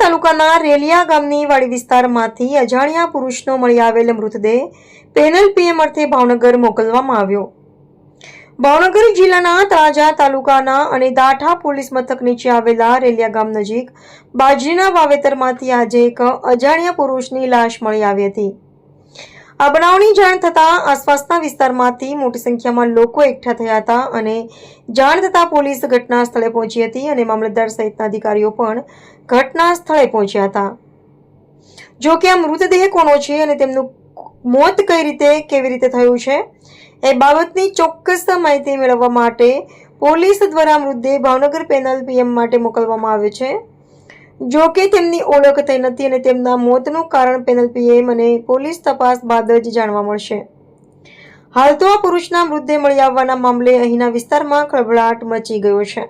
તાલુકાના રેલિયા ગામની વાડી વિસ્તારમાંથી અજાણ્યા પુરુષનો મળી આવેલ મૃતદેહ પેનલ પીએમ અર્થે ભાવનગર મોકલવામાં આવ્યો। ભાવનગર જિલ્લાના તળાજા તાલુકાના અને દાઠા પોલીસ મથક નીચે આવેલા રેલિયા ગામ નજીક બાજરીના વાવેતરમાંથી આજે એક અજાણ્યા પુરુષની લાશ મળી આવી હતી। આ બનાવની જાણ થતાં આસપાસના વિસ્તારમાંથી મોટી સંખ્યામાં લોકો એકઠા થયા હતા અને જાણ થતાં પોલીસ ઘટના સ્થળે પહોંચી હતી અને મામલતદાર સહિતના અધિકારીઓ પણ ઘટના સ્થળે પહોંચ્યા હતા। જો કે આ મૃતદેહ કોનો છે અને તેમનું મોત કેવી રીતે થયું છે એ બાબતની ચોક્કસ માહિતી મેળવવા માટે પોલીસ દ્વારા મૃતદેહ ભાવનગર પેનલ પીએમ માટે મોકલવામાં આવ્યો છે। જો કે તેમની ઓળખ થઈ નથી અને તેમના મોતનું કારણ પેનલ પીએમ અને પોલીસ તપાસ બાદ જ જાણવા મળશે। હાલ તો આ પુરુષના મૃતદેહ મળી આવવાના મામલે અહીંના વિસ્તારમાં ખળભળાટ મચી ગયો છે।